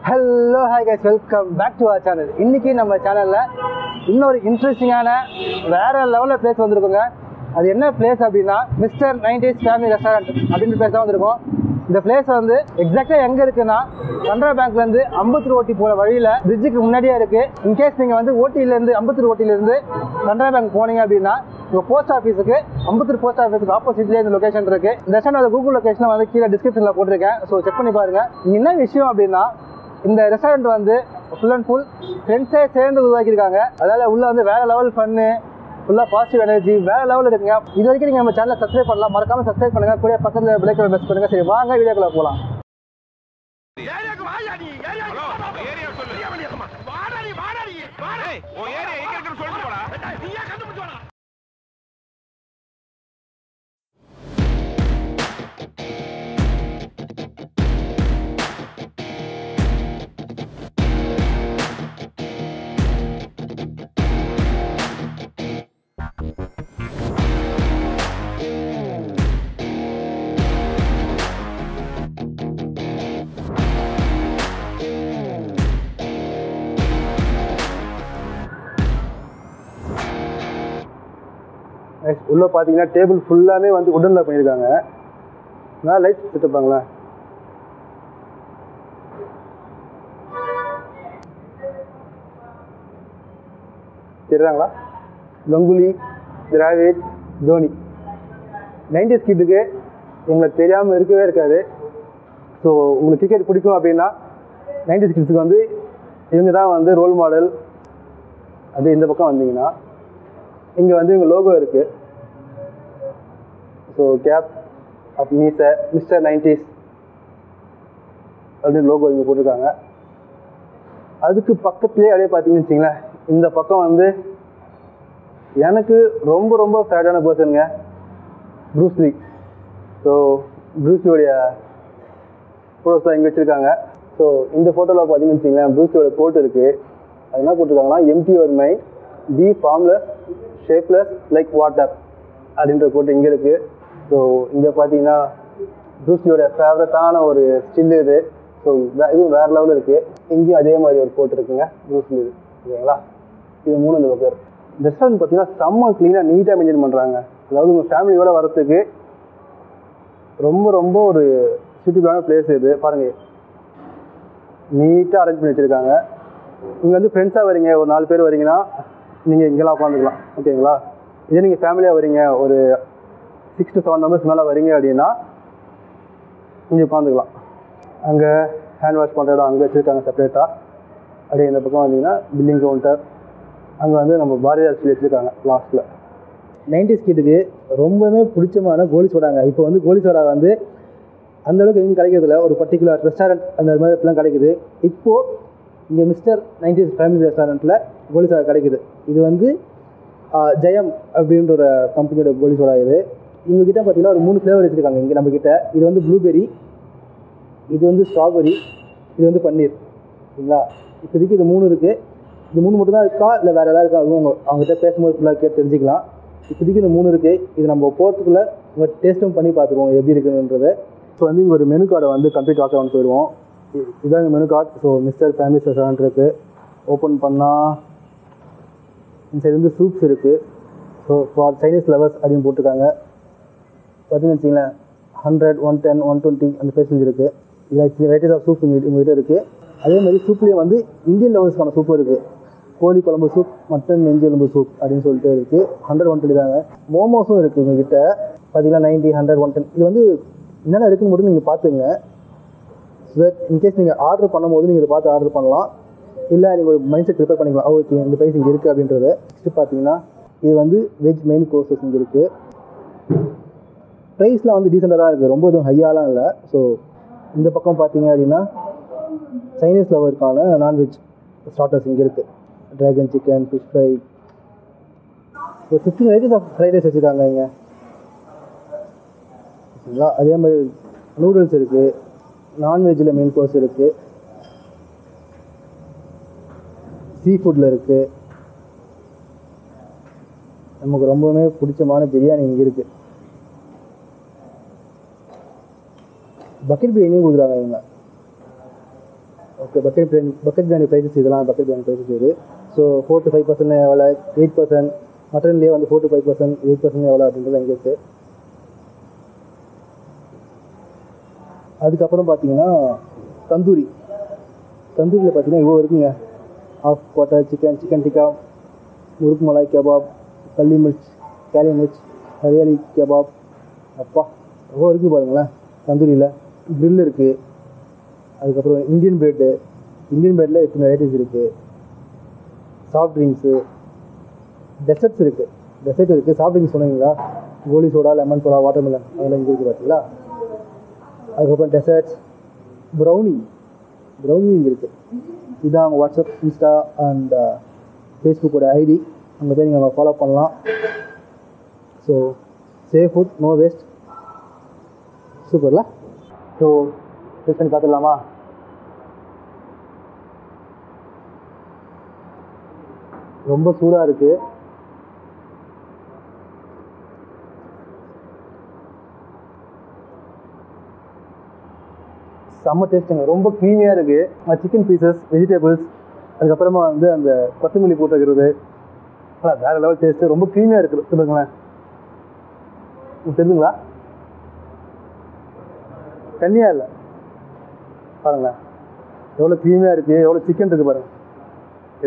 Hello hi guys, welcome back to our channel. இன்றைக்கி நம்ம சேனலில் இன்னொரு இன்ட்ரெஸ்டிங்கான வேறு லெவலில் பிளேஸ் வந்திருக்கோங்க. அது என்ன பிளேஸ் அப்படின்னா மிஸ்டர் 90s ஃபேமிலி ரெஸ்டாரண்ட் அப்படின்ற பிளேஸ் தான் வந்திருக்கோம். இந்த பிளேஸ் வந்து எக்ஸாக்டாக எங்கே இருக்குன்னா கனரா பேங்க்லேருந்து அம்பத்தூர் ஓட்டி போகிற வழியில் பிரிட்ஜுக்கு முன்னாடியே இருக்குது. இன்கேஸ் நீங்கள் வந்து ஓட்டியிலேருந்து அம்பத்தூர் ஓட்டியிலேருந்து கனரா பேங்க் போனீங்க அப்படின்னா உங்கள் போஸ்ட் ஆஃபீஸுக்கு அம்பத்தூர் போஸ்ட் ஆஃபீஸுக்கு ஆப்போசிட்லேயே இந்த லொக்கேஷன் இருக்குது. இந்த ரெஸ்டாரண்ட் கூகுள் லொக்கேஷனை வந்து கீழே டிஸ்கிரிப்ஷனில் போட்டிருக்கேன். ஸோ செக் பண்ணி பாருங்கள். என்ன விஷயம் அப்படின்னா இந்த ரெஸ்டாரண்ட் வந்து ஃபுல் அண்ட் ஃபுல் ஃப்ரெண்ட்ஸே சேர்ந்து உருவாக்கியிருக்காங்க. அதாவது உள்ள வந்து வேறு லெவல் ஃபன்னு, ஃபுல்லாக பாசிட்டிவ் எனர்ஜி வேறு லெவலில் இருக்குங்க. இது வரைக்கும் நீங்கள் நம்ம சேனலை சப்ஸ்கிரைப் பண்ணலாம், மறக்காமல் சப்ஸ்கிரைப் பண்ணுங்கள். கூட பக்கத்தில் பிளேக்கில் பெஸ்ட் பண்ணுங்கள். சரி வாங்க வீடியோக்குள்ள போகலாம். உள்ளே பார்த்தீங்கன்னா டேபிள் ஃபுல்லாமே வந்து உடனில் பண்ணியிருக்காங்க. நான் லைட் செட்டப்பாங்களா தெரியுறாங்களா? கங்குலி, திராவிட், தோனி 90s கிட்டுக்கு உங்களுக்கு தெரியாமல் இருக்கவே இருக்காது. ஸோ உங்களுக்கு கிரிக்கெட் பிடிக்கும் அப்படின்னா 90s கிட்ஸுக்கு வந்து இவங்க தான் வந்து ரோல் மாடல். அது இந்த பக்கம் வந்தீங்கன்னா இங்கே வந்து இவங்க லோகோ இருக்குது. ஸோ கேப் ஆஃப் மீசை மிஸ்டர் 90s அப்படின்னு லோகோ இங்கே போட்டிருக்காங்க. அதுக்கு பக்கத்துலேயே அப்படியே பார்த்தீங்கன்னு வச்சிங்களேன், இந்த பக்கம் வந்து எனக்கு ரொம்ப ரொம்ப ஃபேவரட்டான பர்சனுங்க ப்ரூஸ்லி. ஸோ ப்ரூஸ்லியோடைய ஃபோட்டோஸ் தான் இங்கே வச்சுருக்காங்க. ஸோ இந்த ஃபோட்டோவில் பார்த்தீங்கன்னு வச்சிங்களேன், ப்ரூஸ்லியோட கோட் இருக்குது. அது என்ன போட்டிருக்காங்கன்னா, empty your mind, be formless, shapeless like water அப்படின்ற கோட் இங்கே இருக்குது. ஸோ இங்கே பார்த்தீங்கன்னா ப்ரூஸ்லியோட ஃபேவரட்டான ஒரு ஸ்டில் இது. ஸோ இதுவும் வேறு லெவலில் இருக்குது. இங்கேயும் அதே மாதிரி ஒரு கோட் இருக்குங்க ப்ரூஸ்லி இது. ஓகேங்களா? இது 3 இந்த பேர். இந்த ரெஸ்டாரண்ட் பார்த்தீங்கன்னா செம்ம க்ளீனாக நீட்டாக மெயின்டைன் பண்ணுறாங்க. அதாவது உங்கள் ஃபேமிலியோடு வரத்துக்கு ரொம்ப ரொம்ப ஒரு சூட்டபிளான பிளேஸ் இது. பாருங்கள், நீட்டாக அரேஞ்ச் பண்ணி வச்சுருக்காங்க. இங்கே வந்து ஃப்ரெண்ட்ஸாக வரீங்க, ஒரு 4 பேர் வரீங்கன்னா நீங்கள் இங்கெல்லாம் உட்காந்துக்கலாம். ஓகேங்களா? இதே நீங்கள் ஃபேமிலியாக வரீங்க, ஒரு 6 to 7 மெம்பர்ஸ் மேலே வரீங்க அப்படின்னா இங்கே உட்காந்துக்கலாம். அங்கே ஹேண்ட் வாஷ் பண்ணுற இடம் அங்கே வச்சுருக்காங்க செப்பரேட்டாக. அப்படியே இந்த பக்கம் வந்தீங்கன்னா பில்லிங் கவுண்டர், அங்கே வந்து நம்ம பாரதியார் ஸ்டீல் வச்சுருக்காங்க லாஸ்ட்டில். 90s கிட்டுக்கு ரொம்பவே பிடிச்சமான கோலி சோடாங்க. இப்போ வந்து கோலி சோடா வந்து அந்தளவுக்கு எங்கேயும் கிடைக்கிறதில்ல. ஒரு பர்டிகுலர் ரெஸ்டாரண்ட் அந்த மாதிரி இடத்துலாம் கிடைக்குது. இப்போது இங்கே மிஸ்டர் 90s ஃபேமிலி ரெஸ்டாரண்ட்டில் கோலி சோடா கிடைக்குது. இது வந்து ஜெயம் அப்படின்ற ஒரு கம்பெனியோட கோலி சோடா இது. இவங்ககிட்ட பார்த்தீங்கன்னா ஒரு 3 ஃப்ளேவர் வச்சுருக்காங்க இங்கே நம்மக்கிட்ட. இது வந்து ப்ளூபெரி, இது வந்து ஸ்ட்ராபெரி, இது வந்து பன்னீர். சரிங்களா? இப்போதைக்கு இது 3 இருக்குது. இது 3 மட்டும் தான் இருக்கா இல்லை வேறு எதாவது இருக்கா? அதுவும் அவங்ககிட்ட பேசும்போது ஃபுல்லாக கேட்டு தெரிஞ்சுக்கலாம். இப்போதைக்கு இந்த 3 இருக்குது. இது நம்ம போகிறதுக்குள்ளே உங்கள் டேஸ்ட்டும் பண்ணி பார்த்துருவோம் எப்படி இருக்குன்றது. இப்போ வந்து இங்கே ஒரு மெனு கார்டை வந்து கம்ப்ளீட் வாக்க வந்து போயிடுவோம். இதுதான் எங்கள் menu card. So mister family restaurant இருக்குது. ஓப்பன் பண்ணால் இந்த சைடு வந்து சூப்ஸ் இருக்குது. ஸோ ஃபார் சைனீஸ் லவர்ஸ் அப்படின்னு போட்டிருக்காங்க. பார்த்தீங்கன்னு வச்சிங்களேன், 100, 110, 120 அந்த பேசஞ்சு இருக்குது. இது வெரைட்டிஸ் ஆஃப் சூப் உங்கள்கிட்ட இருக்குது. அதே மாதிரி சூப்லேயே வந்து இந்தியன் லவர்ஸ்க்கான சூப்பும் இருக்குது. கோழி குழம்பு சூப், மட்டன் நெஞ்சு எலும்பு சூப் அப்படின்னு சொல்லிட்டு இருக்குது. 100, 120 தாங்க. மோமோஸும் இருக்குது உங்கள்கிட்ட. பார்த்தீங்கன்னா 90, 100, 110 இது வந்து என்னென்ன இருக்குன்னு மட்டும் நீங்கள் பார்த்துங்க. ஸோ இன்கேஸ் நீங்கள் ஆர்டர் பண்ணும்போது நீங்கள் இதை பார்த்து ஆர்டர் பண்ணலாம். இல்லை நீங்கள் ஒரு மைண்ட் செட் ப்ரிப்பேர் பண்ணிக்கலாம். ஓகே இந்த ப்ரைஸ் இங்கே இருக்குது அப்படின்றது. நெக்ஸ்ட்டு பார்த்தீங்கன்னா இது வந்து வெஜ் மெயின் கோர்சஸ் இங்கே இருக்குது. ப்ரைஸ்லாம் வந்து டீசெண்டாக தான் இருக்குது, ரொம்ப எதுவும் ஹையாலாம் இல்லை. ஸோ இந்த பக்கம் பார்த்தீங்க அப்படின்னா சைனீஸ் லவருக்கான நான்வெஜ் ஸ்டார்டர்ஸ் இங்கே இருக்குது. ட்ராகன் சிக்கன், ஃபிஷ் ஃப்ரை, ஒரு 15 வெரைட்டிஸ் ஆஃப் ஃப்ரைட் ரைஸ் வச்சுருக்காங்க இங்கே. ஓகேங்களா? அதே மாதிரி நூடுல்ஸ் இருக்குது. நான்வெஜ்ஜில் மெயின் கோர்ஸ் இருக்குது. சீ ஃபுட்டில் இருக்குது. நமக்கு ரொம்பவுமே பிடிச்சமான பிரியாணி இங்கே இருக்குது. பக்கெட் பிரியாணியும் கொடுக்குறாங்க இவங்க. ஓகே, பக்கெட் பிரியாணி ப்ரைஸஸ் இதெல்லாம் பக்கெட் பிரியாணி ப்ரைஸஸ் இது. ஸோ 4 to 5% எவ்வளோ, 8%, மட்டன்லேயே வந்து 4 to 5%, 8% எவ்வளோ அப்படின்றது அங்கே இருக்குது. அதுக்கப்புறம் பார்த்தீங்கன்னா தந்தூரியில் பார்த்தீங்கன்னா இவ்வளோ இருக்குங்க. ஆஃப் குவார்ட்டர் சிக்கன் டிக்கா, முறுக்கு மலாய் கபாப், கல்லி மிர்ச், கேலி மிர்ச், ஹரியாலி கபாப், அப்பா எவ்வளோ இருக்குது பாருங்களேன். தந்தூரியில் க்ரில் இருக்குது. அதுக்கப்புறம் இந்தியன் பிரெட்டில் எத்தனை வெரைட்டிஸ் இருக்குது. சாஃப்ட் ட்ரிங்க்ஸு, டெசர்ட்ஸ் இருக்குது. சாஃப்ட் ட்ரிங்க்ஸ் சொன்னீங்களா, கோலி சோடா, லெமன் சோடா, வாட்டர்மெலன் அதெல்லாம் இங்கே இருக்குது பார்த்தீங்களா. அதுக்கப்புறம் டெசர்ட்ஸ், ப்ரௌனி இங்கே இருக்குது. இதுதான் அவங்க வாட்ஸ்அப், இன்ஸ்டா அண்ட் ஃபேஸ்புக்கோட ஐடி. அங்கே போய் நீங்கள் ஃபாலோ பண்ணலாம். So safe food, no waste. சூப்பர்ல. ஸோ டேஸ்ட் பண்ணி பார்த்துடலாமா? ரொம்ப சூடாக இருக்குது. செம்ம டேஸ்ட்டுங்க. ரொம்ப க்ரீமியாக இருக்குது. சிக்கன் பீசஸ், வெஜிடபிள்ஸ், அதுக்கப்புறமா வந்து அந்த கொத்தமல்லி போட்டுக்கிறது வேறு லெவல் டேஸ்ட்டு. ரொம்ப க்ரீமியாக இருக்குது. சொல்லுங்களேன், தெரிஞ்சுங்களா? தண்ணியாக இல்லை பாருங்களேன், எவ்வளோ க்ரீமியாக இருக்குது, எவ்வளோ சிக்கன் இருக்குது பாருங்கள்.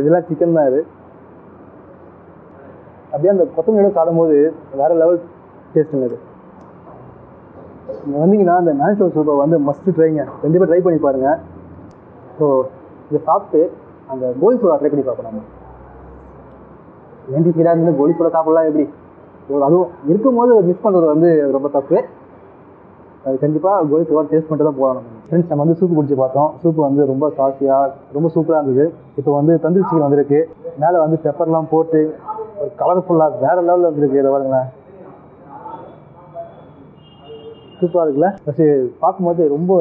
இதெல்லாம் சிக்கன் தான். இது அப்படியே அந்த கொத்தமல்லியோட சாப்பிடும்போது வேறு லெவல் டேஸ்ட்டுங்க. இது நீங்கள் வந்தீங்கன்னா அந்த மேன்ஷோர் சூப்பை வந்து மஸ்ட்டு ட்ரைங்க. கண்டிப்பாக ட்ரை பண்ணி பாருங்கள். ஸோ இதை சாப்பிட்டு அந்த கோலி சோடா ட்ரை பண்ணி பார்ப்போம். நம்ம 90s கிடாக இருந்து கோலி சோடா சாப்பிட்லாம் எப்படி? அதுவும் இருக்கும்போது மிஸ் பண்ணுறது வந்து அது ரொம்ப தப்பு. அது கண்டிப்பாக கோலி சோடா டேஸ்ட் பண்ணிட்டு தான் போகலாம். ஃப்ரெண்ட்ஸ், நம்ம வந்து சூப்பு குடிச்சு பார்த்தோம். சூப்பு வந்து ரொம்ப சாசியாக ரொம்ப சூப்பராக இருந்தது. இப்போ வந்து தந்தூரி சிக்கன் வந்திருக்கு. மேலே வந்து பெப்பர்லாம் போட்டு ஒரு கலர்ஃபுல்லாக வேறு லெவலில் வந்துருக்கு. இதை பாருங்களேன், சூப்பராக இருக்குல்ல. ஃபஸ்ட்டு பார்க்கும்போது ரொம்ப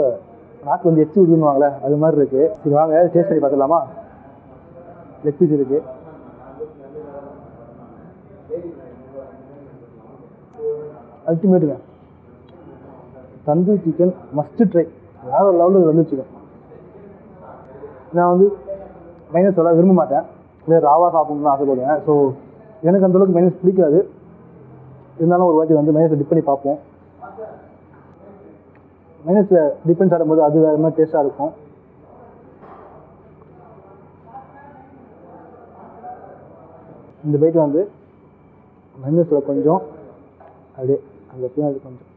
நாக்கு வந்து எச்சு விடுவாங்களே அது மாதிரி இருக்குது. சரி வாங்க டேஸ்ட் பண்ணி பார்த்துடலாமா? லெக் பீஸ் இருக்குது. அல்டிமேட்டுங்க. Tandoori chicken must try. வேறு லெவலில் தந்தூரி சிக்கன். நான் வந்து மைனஸ் சொல்ல விரும்ப மாட்டேன், இல்லை ராவாக சாப்பிடணும்னு ஆசைப்படுவேன். ஸோ எனக்கு அந்தளவுக்கு மைனஸ் பிடிக்காது. இருந்தாலும் ஒரு வாட்டி வந்து மைனஸை டிப் பண்ணி பார்ப்போம். மைனஸில் டிஃபென்ஸ் ஆடும்போது அது வேறு மாதிரி டேஸ்ட்டாக இருக்கும். இந்த பைட் வந்து மைனஸில் கொஞ்சம் அப்படியே அந்த பின்னாடி கொஞ்சம்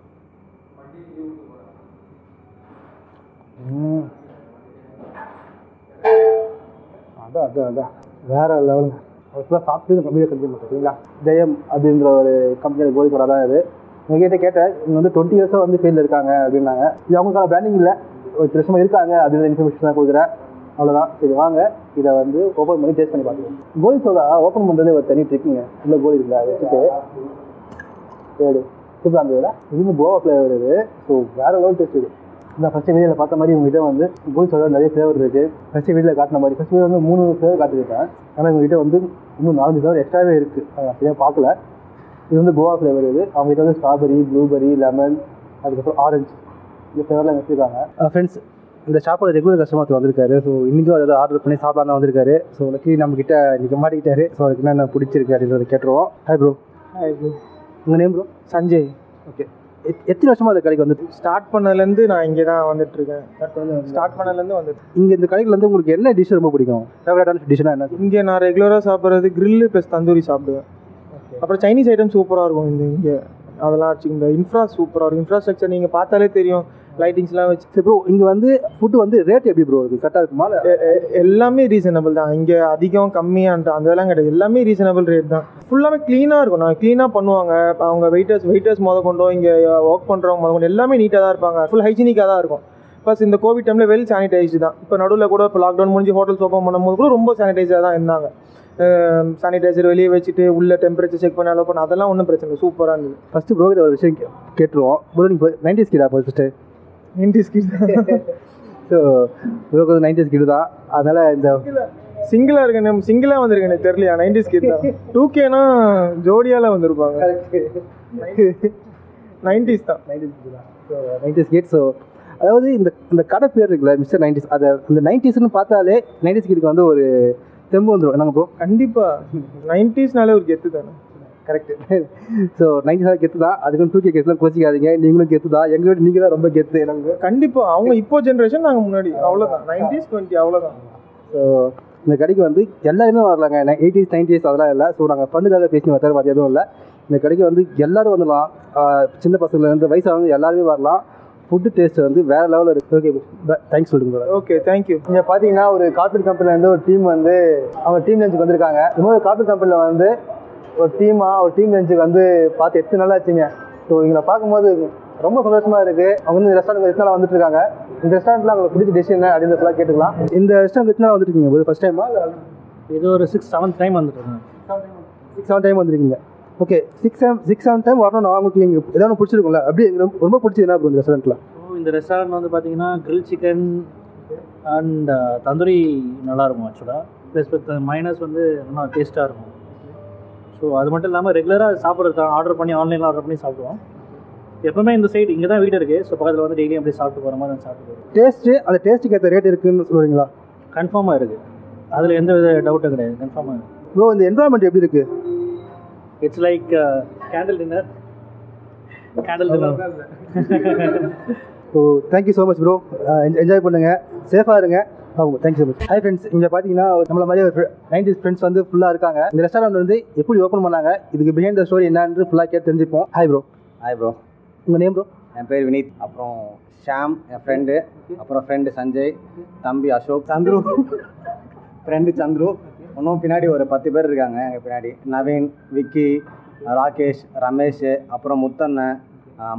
அதான் வேறு லெவலுங்க. ஃபுல்லாக சாப்பிட்டு கம்மியாக கண்டிப்பாக பார்த்தீங்களா. ஜெயம் அப்படின்ற ஒரு கம்பெனியோட கோலி சோடா தான் இது. உங்கள்கிட்ட கேட்டேன், இவங்க வந்து 20 இயர்ஸாக வந்து ஃபீல்டில் இருக்காங்க அப்படின்னாங்க. இது அவங்களுக்கான பிராண்டிங் இல்லை, ஒரு வருஷமாக இருக்காங்க அப்படின்ற இன்ஃபர்மேஷன் தான் கொடுக்குறேன். அவ்வளோதான். சரி வாங்க இதை வந்து ஓப்பன் பண்ணி டேஸ்ட் பண்ணி பார்த்துக்கோங்க. கோலி சோடா ஓப்பன் பண்ணுறதே ஒரு தனி ட்ரிக்குங்க. இல்லை கோலி இருக்குல்ல அதை வச்சுட்டு சரி சூப்பராக இருந்ததுல. இது வந்து கோவா ஃப்ளேவர். இது ஸோ வேறு லெவல் டேஸ்ட். இது நான் ஃபஸ்ட்டு வீடியோவில் பார்த்த மாதிரி உங்கள்கிட்ட வந்து கோலி சோடா நிறைய ஃப்ளேவர் இருக்குது. ஃபஸ்ட்டு வீடியோவில் காட்டின மாதிரி ஃபஸ்ட் வீடியோ வந்து 3 ஃப்ளேவர் காட்டியிருக்கேன். ஆனால் உங்கள்கிட்ட வந்து இன்னும் 4 ஃப்ளேவர் எக்ஸ்ட்ராவே இருக்குது. அதை நான் சரியாக பார்க்கல. இது வந்து கோவா ஃப்ளேவர். இது அவங்ககிட்ட வந்து ஸ்ட்ராபெரி, ப்ளூபெரி, லெமன், அதுக்கப்புறம் ஆரஞ்சு இந்த ஃப்ளேவர்லாம் வச்சுருக்காங்க. ஃப்ரெண்ட்ஸ், இந்த ஷாப்போட ரெகுலர் கஸ்டமர் வந்திருக்காரு. ஸோ இன்றைக்கும் அவர் ஆர்டர் பண்ணி சாப்பிடலாம் தான் வந்திருக்காரு. ஸோ லக்கி நம்மக்கிட்ட இன்றைக்கி மாட்டிக்கிட்டாரு. ஸோ அதுக்கு என்ன பிடிச்சிருக்கு அப்படின்றத கேட்டுருவோம். Hi bro. Hi bro. உங்கள் நேம் ப்ரோ? சஞ்சய். ஓகே. எத்தனை வருஷமாக அந்த கடைக்கு வந்து ஸ்டார்ட் பண்ணதுலேருந்து நான் இங்கே தான் வந்துட்டுருக்கேன். ஸ்டார்ட் பண்ணதுலேருந்து வந்துட்டு இங்கே இந்த கடையில் வந்து உங்களுக்கு என்ன டிஷ் ரொம்ப பிடிக்கும்? ஃபேவரட்டான டிஷ்னா என்ன? இங்கே நான் ரெகுலராக சாப்பிட்றது கிரில்லு ப்ளஸ் தந்தூரி சாப்பிடுவேன். அப்புறம் சைனீஸ் ஐட்டம் சூப்பராக இருக்கும். இங்கே அதெல்லாம் வச்சுக்கிங்க. சூப்பராக இருக்கும். இன்ஃப்ராஸ்ட்ரக்சர் நீங்கள் பார்த்தாலே தெரியும். லைட்டிங்ஸ்லாம் வச்சு. சரி ப்ரோ, இங்கே வந்து ஃபுட்டு வந்து ரேட் எப்படி ப்ரோ இருக்குது? கரெக்டாக இருக்குமா? எல்லாமே ரீசனபிள் தான். இங்கே அதிகம் கம்மியான்ற அதெல்லாம் கிடையாது. எல்லாமே ரீசனபிள் ரேட் தான். ஃபுல்லாகவே க்ளீனாக இருக்கும். நான் க்ளீனாக பண்ணுவாங்க. அவங்க வெயிட்டர்ஸ் கொண்டோ இங்கே ஒர்க் பண்ணுறவங்க கொண்டு எல்லாமே நீட்டாக தான் இருப்பாங்க. ஃபுல் ஹைஜீனிக்காக தான் இருக்கும். ப்ளஸ் இந்த கோவிட் டைமில் வெல் சானிடைஸ்டு தான். இப்போ நடுவில் கூட இப்போ லாக்டவுன் முடிஞ்சு ஹோட்டல்ஸ் ஓப்பன் பண்ணும்போது கூட ரொம்ப சானிடைஸாக தான் இருந்தாங்க. சானிடைசர் வெளியே வச்சுட்டு உள்ள டெம்பரேச்சர் செக் பண்ணி அலோவ் பண்ண அதெல்லாம் ஒன்றும் பிரச்சனை இல்லை. சூப்பராக இருந்தது. ஃபஸ்ட்டு ப்ரோ ஒரு விஷயம் கேட்டுருவோம். ப்ரோ நீங்கள் 90s கிடா ஃபஸ்ட்டு? 90s கிட் தான். ஸோ ப்ரோக்கு வந்து 90s கிட் தான். அதனால் இந்த சிங்கிளாக இருக்கேன். சிங்கிளாக வந்திருக்கேன் எனக்கு தெரியலையா. 90s கிட் தான். 2Kனா ஜோடியால் வந்திருப்பாங்க. 90s தான். 90s kit. ஸோ அதாவது இந்த கடை பேர் இருக்குல்ல மிஸ்டர் 90s, அதை இந்த 90ஸ்னு பார்த்தாலே 90s கிட்ட வந்து ஒரு தெம்பு வந்துடும். என்னங்க ப்ரோ? கண்டிப்பாக 90ஸ்னாலே ஒரு கெத்து தானே. கரெக்டு. ஸோ 90s கெத்து தான், அதுக்குன்னு 2K கேஸ்லாம் கோச்சிக்காதீங்க, நீங்களும் கெத்து தான், எங்களோட நீங்கள் தான் ரொம்ப கெத்து. எனக்கு கண்டிப்பாக அவங்க இப்போ ஜென்ரேஷன், நாங்கள் முன்னாடி, அவ்வளோதான். 90s 20 அவ்வளோதான். ஸோ இந்த கடைக்கு வந்து எல்லாருமே வரலாங்க. 80s 90s அதெல்லாம் இல்லை. ஸோ நாங்கள் ஃபண்டுக்காக பேசி வந்தாரு பார்த்து எதுவும் இல்லை. இந்த கடைக்கு வந்து எல்லோரும் வந்துடலாம், சின்ன பசங்கள்லேருந்து வயசாக எல்லாருமே வரலாம். ஃபுட்டு டேஸ்ட் வந்து வேறு லெவலில் இருக்குது. ஓகே, தேங்க்ஸ் சொல்லுங்க. Okay, thank you. இங்கே பார்த்தீங்கன்னா ஒரு கார்பரேட் கம்பெனிலேருந்து ஒரு டீம் வந்து அவங்க டீம் லஞ்சுக்கு வந்திருக்காங்க. இன்னொரு கார்பரேட் கம்பெனியில் வந்து ஒரு டீம் லஞ்சுக்கு வந்து பார்த்து 8 நாள் ஆச்சுங்க. ஸோ இவங்களை பார்க்கும்போது ரொம்ப சந்தோஷமாக இருக்குது. அவங்க வந்து இந்த ரெஸ்டாரண்ட் எத்தனை நாள் வந்துட்டு இருக்காங்க, இந்த ரெஸ்டாரண்ட்டில் அவங்களுக்கு பிடிச்ச டிஷ் என்ன அப்படின்றதெல்லாம் கேட்டுக்கலாம். இந்த ரெஸ்டாரண்ட் எத்தனை நாள் வந்துருக்கீங்க? ஒரு ஃபஸ்ட் டைமா? இது ஒரு 6-7 டைம் வந்துருக்கேன். 6-7 டைம் வந்துருக்கீங்க. ஓகே, 6-7 டைம் வரணும்னா உங்களுக்கு எங்கே ஏதாவது பிடிச்சிருக்கும்ல? அப்படி எங்களுக்கு ரொம்ப பிடிச்சது என்ன இந்த ரெஸ்டாரண்ட்டில்? இந்த ரெஸ்டாரண்ட் வந்து பார்த்தீங்கன்னா கிரில் சிக்கன் அண்ட் தந்தூரி நல்லாயிருக்கும் ஆக்சுவலாக. ப்ளஸ் வித் மைனஸ் வந்து நல்லா டேஸ்ட்டாக இருக்கும். ஸோ அது மட்டும் இல்லாமல் ரெகுலராக சாப்பிட்றது தான், ஆர்டர் பண்ணி ஆன்லைனில் ஆர்டர் பண்ணி சாப்பிடுவோம். எப்பவுமே இந்த சைடு இங்கே தான் வீடு இருக்குது. ஸோ பக்கத்தில் வந்து டெய்லியும் அப்படியே சாப்பிட்டு போகிற மாதிரி சாப்பிட்டு போகிறோம். டேஸ்ட்டு அந்த டேஸ்ட்டுக்கு ஏற்ற ரேட் இருக்குதுன்னு சொல்லுவீங்களா? கன்ஃபார்மாக இருக்குது, அதில் எந்த வித டவுட்டும் கிடையாது. கன்ஃபார்மாக இருக்குது. ப்ரோ, இந்த என்வரான்மெண்ட் எப்படி இருக்குது? It's like candle dinner. So thank you so much bro. Enjoy பண்ணுங்கள், சேஃபாக இருங்க. ஆமாம், thank you so much. Hi friends, இங்கே பார்த்தீங்கன்னா நம்மள மாதிரி ஒரு 90s ஃப்ரெண்ட்ஸ் வந்து ஃபுல்லாக இருக்காங்க. இந்த ரெஸ்டாரண்ட் வந்து எப்படி ஓப்பன் பண்ணாங்க, இதுக்கு பிஹைண்ட் த ஸ்டோரி என்னன்னு ஃபுல்லாக கேட்டு தெரிஞ்சுப்போம். Hi bro. Hi bro. உங்கள் நேம் ப்ரோ? என் பேர் வினீத். அப்புறம் ஷாம் என் ஃப்ரெண்டு. அப்புறம் ஃப்ரெண்டு சஞ்சய், தம்பி அசோக், சந்துரு ஃப்ரெண்டு சந்துரு. இன்னும் பின்னாடி ஒரு 10 பேர் இருக்காங்க எங்கள் பின்னாடி. நவீன், விக்கி, ராகேஷ், ரமேஷ், அப்புறம் முத்தண்ணன்,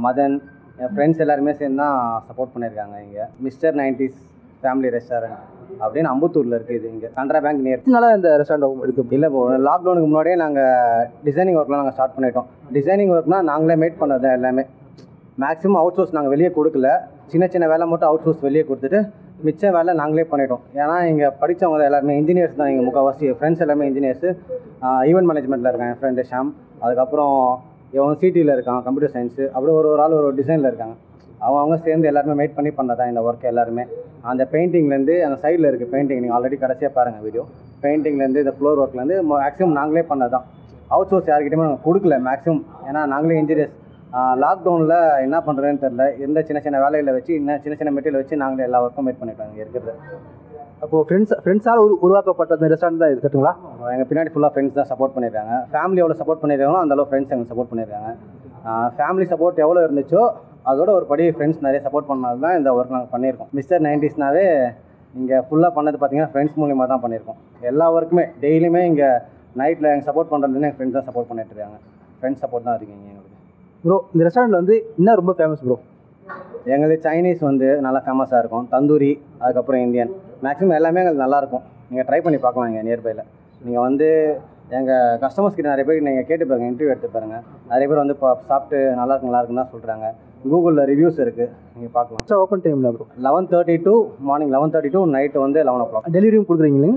மதன், என் ஃப்ரெண்ட்ஸ் எல்லாருமே சேர்ந்து தான் சப்போர்ட் பண்ணியிருக்காங்க. இங்கே மிஸ்டர் 90s ஃபேமிலி ரெஸ்டாரண்ட் அப்படின்னு அம்பத்தூரில் இருக்குது. இது இங்கே கனரா பேங்க் நியர். நல்லா இந்த ரெஸ்டாரண்ட் இருக்குது. இல்லை இப்போ லாக்டவுனுக்கு முன்னாடியே நாங்கள் டிசைனிங் ஒர்க்லாம் நாங்கள் ஸ்டார்ட் பண்ணிட்டோம். டிசைனிங் ஒர்க்னால் நாங்களே மேட் பண்ணது எல்லாமே. மேக்ஸிமம் அவுட் சோர்ஸ் நாங்கள் வெளியே கொடுக்கல. சின்ன வேலை மட்டும் அவுட் சோர்ஸ் வெளியே கொடுத்துட்டு மிச்ச வேலை நாங்களே பண்ணிட்டோம். ஏன்னா இங்கே படித்தவங்க தான் எல்லாருமே இன்ஜினியர்ஸ் தான். இங்கே முக்கால்வாசி ஃப்ரெண்ட்ஸ் எல்லாமே இன்ஜினியர்ஸு. ஈவெண்ட் மேனேஜ்மெண்ட்டில் இருக்காங்க என் ஃப்ரெண்டு ஷாம். அதுக்கப்புறம் இவன் சிடியில் இருக்கான் கம்ப்யூட்டர் சயின்ஸு. அப்படியே ஒரு ஆள் ஒரு டிசைனில் இருக்காங்க. அவங்க சேர்ந்து எல்லாருமே மேட் பண்ணி பண்ணதான் இந்த ஒர்க் எல்லாருமே. அந்த பெயிண்டிங்லேருந்து அந்த சைடில் இருக்குது பெயிண்டிங், நீங்கள் ஆல்ரெடி கடைசியாக பாருங்கள் வீடியோ. பெயிண்டிங்லேருந்து இந்த ஃப்ளோர் ஒர்க்லேருந்து மேக்ஸிமம் நாங்களே பண்ணதான். அவுட் சோர்ஸ் யார்கிட்டையுமே நாங்கள் கொடுக்கல மேக்ஸிமம். ஏன்னா நாங்களே இன்ஜினியர்ஸ். லாக்டவுனில் என்ன பண்ணுறதுன்னு தெரில. எந்த சின்ன வேலைகளை வச்சு இன்னும் சின்ன மெட்டீரியல் வச்சு நாங்களே எல்லா ஒர்க்கும் மேட் பண்ணிட்டோம் இங்கே இருக்கிறது. அப்போது ஃப்ரெண்ட்ஸால் உருவாக்கப்பட்ட இந்த ரெஸ்டாரண்ட் தான் இருக்குங்களா? எங்கள் பின்னாடி ஃபுல்லாக ஃப்ரெண்ட்ஸ் தான் சப்போர்ட் பண்ணியிருக்காங்க. ஃபேமிலி எவ்வளோ சப்போர்ட் பண்ணியிருக்காங்களோ அந்தளவு ஃப்ரெண்ட்ஸ் எங்களுக்கு சப்போர்ட் பண்ணியிருக்காங்க. ஃபேமிலி சப்போர்ட் எவ்வளோ இருந்துச்சோ அதோட ஒரு படி ஃப்ரெண்ட்ஸ் நிறைய சப்போர்ட் பண்ணால் தான் இந்த ஒர்க் நாங்கள் பண்ணியிருக்கோம். மிஸ்டர் 90ஸ்னாவே இங்கே ஃபுல்லாக பண்ணது பார்த்திங்கன்னா ஃப்ரெண்ட்ஸ் மூலியமாக தான் பண்ணியிருக்கோம். எல்லா ஒர்க்குமே டெய்லியுமே இங்கே நைட்டில் எங்கள் சப்போர்ட் பண்ணுறதுன்னு எங்கள் ஃப்ரெண்ட்ஸ் தான் சப்போர்ட் பண்ணிட்டு இருக்காங்க. ஃப்ரெண்ட்ஸ் சப்போர்ட் தான் இருக்கீங்க எங்களுக்கு. ப்ரோ, இந்த ரெஸ்டாரண்ட் வந்து இன்னும் ரொம்ப ஃபேமஸ் ப்ரோ. எங்களுக்கு சைனீஸ் வந்து நல்லா ஃபேமஸாக இருக்கும். தந்தூரி, அதுக்கப்புறம் இந்தியன், மேக்ஸிமம் எல்லாமே எங்களுக்கு நல்லாயிருக்கும். நீங்கள் ட்ரை பண்ணி பார்க்கலாம். இங்கே நியர்பையில் நீங்கள் வந்து எங்கள் கஸ்டமர்ஸ் கிட்ட நிறைய பேர் நீங்கள் கேட்டு பாருங்கள், இன்டர்வியூ எடுத்து பாருங்கள். நிறைய பேர் வந்து இப்போ சாப்பிட்டு நல்லாயிருக்குன்னு தான் சொல்கிறாங்க. கூகுளில் ரிவ்யூஸ் இருக்குது, நீங்கள் பார்க்கலாம். ஓப்பன் டைம்ல bro 11:30 to morning 11:30 to night வந்து 11 o'clock. டெலிவரியும் கொடுக்குறீங்களா?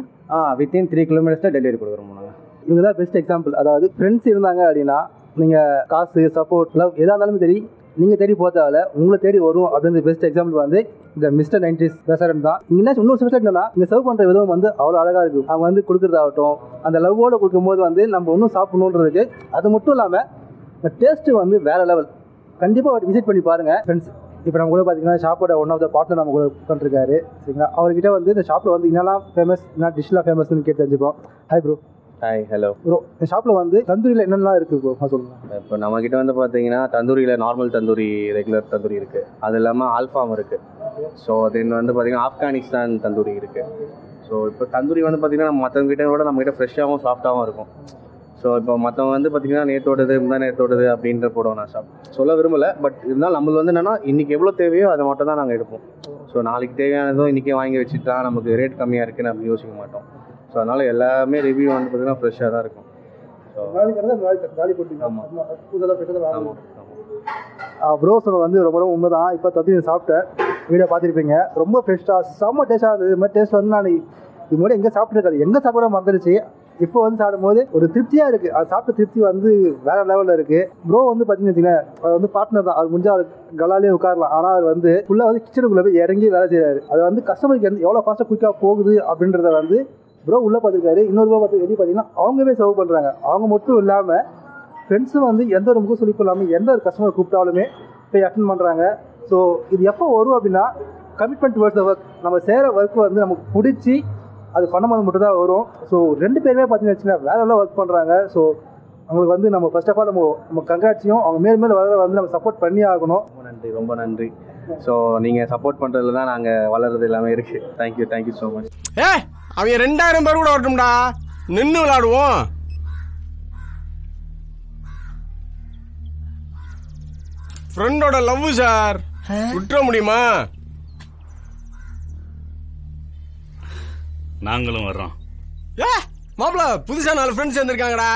வித்தின் 3 kilometers டெலிவரி கொடுக்குறோம் நாங்கள். இவங்க தான் பெஸ்ட் எக்ஸாம்பிள். அதாவது ஃப்ரெண்ட்ஸ் இருந்தாங்க அப்படின்னா நீங்கள் காசு சப்போர்ட் லவ் எதாக இருந்தாலும் சரி நீங்கள் தேடி போகிறதால உங்களை தேடி வரும் அப்படின்ற பெஸ்ட் எக்ஸாம்பிள் வந்து இந்த மிஸ்டர் 90s ரெஸ்டாரண்ட் தான். இங்கே இன்னொரு ஸ்பெஷல் என்னன்னா இங்கே சர்வ் பண்ணுற விதம் வந்து அவ்வளோ அழகாக இருக்கும். அவங்க வந்து கொடுக்குறதாகட்டும், அந்த லவ்வோடு கொடுக்கும்போது வந்து நம்ம இன்னும் சாப்பிடணுன்றதுக்கு. அது மட்டும் இல்லாமல் இந்த டேஸ்ட்டு வந்து வேறு லெவல். கண்டிப்பாக விசிட் பண்ணி பாருங்கள் ஃப்ரெண்ட்ஸ். இப்போ நம்ம கூட பார்த்தீங்கன்னா ஷாப்போட ஒன் ஆஃப் த பார்ட்னர் நம்ம கூட உட்காந்துருக்காரு. சரிங்களா, அவர்கிட்ட வந்து இந்த ஷாப்பில் வந்து என்னெல்லாம் ஃபேமஸ், என்ன டிஷ்லாம் ஃபேமஸ்ன்னு கேட்டு தெரிஞ்சுப்போம். Hi bro. Hi, hello bro. இந்த ஷாப்பில் வந்து தந்தூரியில் என்னெல்லாம் இருக்குது ப்ரோ சொல்லுங்கள். இப்போ நம்மக்கிட்ட வந்து பார்த்தீங்கன்னா தந்தூரியில் நார்மல் தந்தூரி, ரெகுலர் தந்தூரி இருக்குது. அது இல்லாமல் ஆல்ஃபாம் இருக்குது. ஸோ தென் வந்து பார்த்தீங்கன்னா ஆப்கானிஸ்தான் தந்தூரி இருக்குது. ஸோ இப்போ தந்தூரி வந்து பார்த்திங்கன்னா நம்ம மற்றவங்கிட்ட விட நம்மகிட்ட ஃப்ரெஷ்ஷாகவும் சாஃப்டாகவும் இருக்கும். ஸோ இப்போ மற்றவங்க வந்து பார்த்திங்கன்னா நேற்றோடது நேற்றோடது அப்படின்ற போடுவோம். நான் சொல்ல விரும்பலை, பட் இருந்தாலும் நம்மளுக்கு வந்து என்னென்னா இன்றைக்கி எவ்வளோ தேவையோ அதை மட்டும் தான் நாங்கள் எடுப்போம். ஸோ நாளைக்கு தேவையானதும் இன்றைக்கே வாங்கி வச்சுட்டா நமக்கு ரேட் கம்மியாக இருக்குன்னு அப்படி யோசிக்க மாட்டோம். ஸோ அதனால் எல்லாமே ரிவ்யூ வந்து பார்த்திங்கன்னா ஃப்ரெஷ்ஷாக தான் இருக்கும். ஸோ ப்ரோ சொன்னது வந்து ரொம்ப ரொம்ப உண்மை தான். இப்போ தந்தூரி சாப்பிட்டேன், வீடியோ பார்த்துருப்பீங்க. ரொம்ப ஃப்ரெஷ்ஷாக செம்ம டேஸ்ட்டாக இருந்தது. இது மாதிரி டேஸ்ட் வந்து நான் இது முன்னாடி எங்கே சாப்பிட்ருக்காது, எங்கே சாப்பிட மறந்துடுச்சு. இப்போ வந்து சாப்பிடும்போது ஒரு திருப்தியாக இருக்குது. அது சாப்பிட்ட திருப்தி வந்து வேறு லெவலில் இருக்குது. ப்ரோ வந்து பார்த்தீங்கன்னு வச்சுக்கோங்களேன், அவர் வந்து பார்ட்னர் தான். அவர் முடிஞ்சால் அவர் கலாலே உட்காரலாம். ஆனால் அவர் வந்து ஃபுல்லாக வந்து கிச்சனுக்குள்ளே போய் இறங்கி வேலை செய்கிறாரு. அது வந்து கஸ்டமருக்கு எவ்வளோ ஃபாஸ்ட்டாக குயிக்காக போகுது அப்படின்றத வந்து ப்ரோ உள்ளே பார்த்துருக்காரு. இன்னொரு ப்ரோ பார்த்து வெளியே பார்த்தீங்கன்னா அவங்கவே சர்வ் பண்ணுறாங்க. அவங்க மட்டும் இல்லாமல் ஃப்ரெண்ட்ஸும் வந்து எந்த ஒரு முகம் சொல்லி இல்லாமல் எந்த ஒரு கஸ்டமர் கூப்பிட்டாலுமே போய் அட்டென்ட் பண்ணுறாங்க. ஸோ இது எப்போ வரும் அப்படின்னா கமிட்மெண்ட் டுவர்ட்ஸ் த ஒர்க். நம்ம செய்கிற ஒர்க் வந்து நமக்கு பிடிச்சி அது பண்ணும்போது மட்டும் தான் வரும். ஸோ 2 பேருமே பார்த்தீங்கன்னு வச்சுக்கோங்க வேற எவ்வளோ ஒர்க் பண்ணுறாங்க. ஸோ அவங்களுக்கு வந்து நம்ம ஃபர்ஸ்ட் ஆஃப் ஆல் நம்ம கங்க்ராட்சியும் அவங்க மேலும் வர வந்து நம்ம சப்போர்ட் பண்ணி ஆகணும். ரொம்ப நன்றி. ஸோ நீங்கள் சப்போர்ட் பண்ணுறதுல தான் நாங்கள் வளர்றது எல்லாமே இருக்குது. Thank you so much. அவங்க 2000 பேர் கூட வரட்டும்டா, நின்று விளையாடுவோம். ஃப்ரெண்டோட லவ் சார், விட்டுற முடியுமா? நாங்களும் வர்றோம். மாப்பிள புதுசா 4 ஃப்ரெண்ட்ஸ் சேர்ந்திருக்காங்கடா.